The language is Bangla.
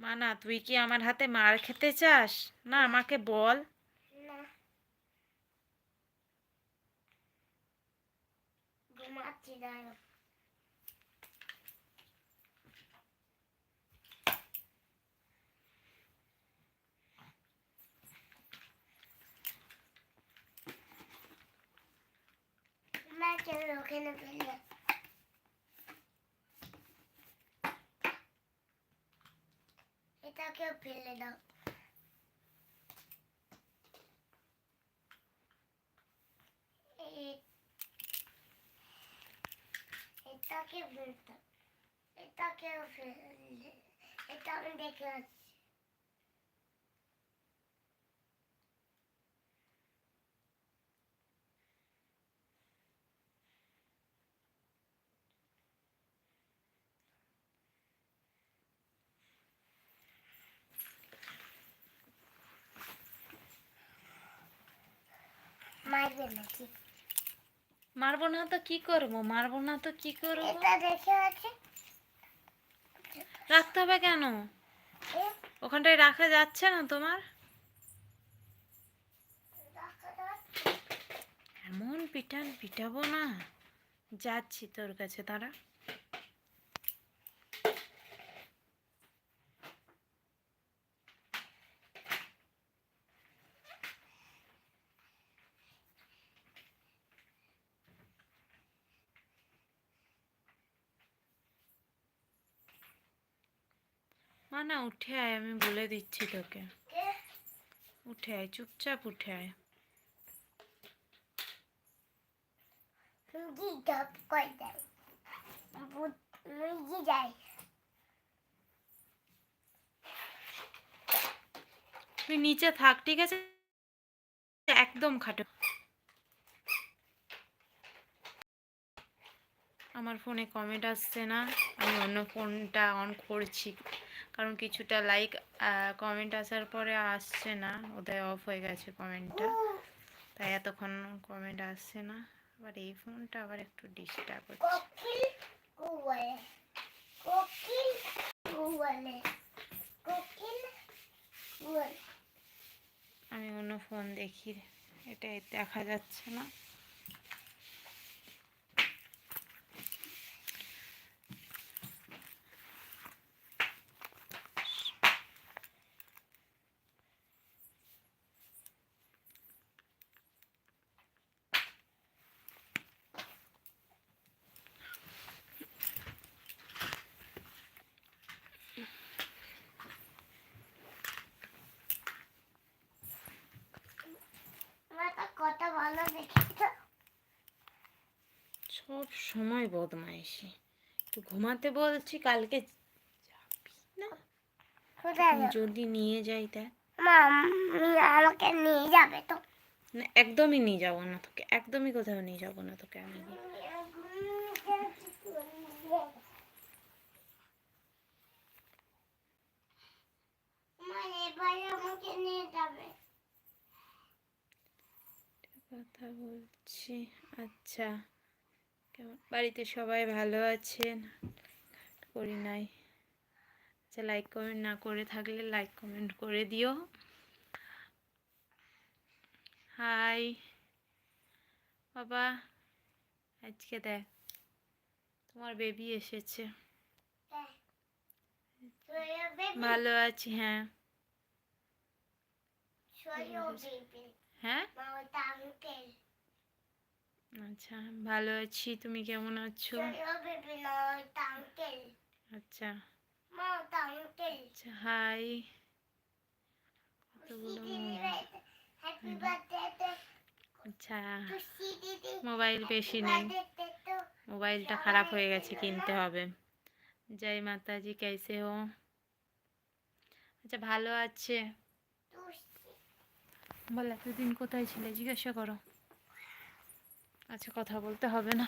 মানা, তুই কি আমার হাতে মার খেতে চাস? না, আমাকে বল। না, ঘুমাচ্ছি দাঁড়াও। ওখানে ফেলে এটাকেও ফেলে দাও। এটাকে ফেলতে, এটাকেও ফেলে, এটা আমি দেখে আসছি। মারবে নাকি? মারবো না তো কি করবো? মারবো না তো কি করবো? এটা দেখে আছে, রাখতে হবে কেন? ওখানটায় রাখা যাচ্ছে না তোমার? এমন পিটান পিটাবো না। যাচ্ছি তোর কাছে, দাঁড়া। মানা, উঠে আয়, আমি বলে দিচ্ছি তোকে। উঠে আয়, চুপচাপ উঠে আয়। তুই নিচে থাক, ঠিক আছে? একদম খাটো। আমার ফোনে কমেন্ট আসছে না, আমি অন্য ফোনটা অন করছি, কারণ কিছুটা লাইক কমেন্ট আসার পরে আসছে না, ওদের অফ হয়ে গেছে কমেন্টটা, তাই এতক্ষণ কমেন্ট আসছে না। আবার এই ফোনটা আবার একটু ডিস্টার্ব হচ্ছে। আমি অন্য ফোন দেখি, এটাই দেখা যাচ্ছে না। কত ভালো দেখেছো। সব সময় বদমাইশি। একটু ঘুমাতে বলছি, কালকে যাবি না? যদি নিয়ে যাই তা আমাকে নিয়ে যাবে তো? না, একদমই নিয়ে যাবো না তোকে, একদমই কোথাও নিয়ে যাবো না তোকে আমি। আমাকে নিয়ে যাবে। কথা বলছি। আচ্ছা, কেমন বাড়িতে সবাই ভালো আছেন? করি নাই। আচ্ছা, লাইক কমেন্ট না করে থাকলে লাইক কমেন্ট করে দিও। হাই বাবা, আজকে দেখ তোমার বেবি এসেছে। ভালো আছি, হ্যাঁ। হ্যাঁ, আচ্ছা, ভালো আছি, তুমি কেমন আছো? আচ্ছা, আচ্ছা, হাই। কতগুলো আচ্ছা, মোবাইল বেশি নেই, মোবাইলটা খারাপ হয়ে গেছে, কিনতে হবে। জয় মাতাজি, कैसे हो? আচ্ছা, ভালো আছে। বল, এতদিন কোথায় ছিলে জিজ্ঞাসা করো। আচ্ছা, কথা বলতে হবে না।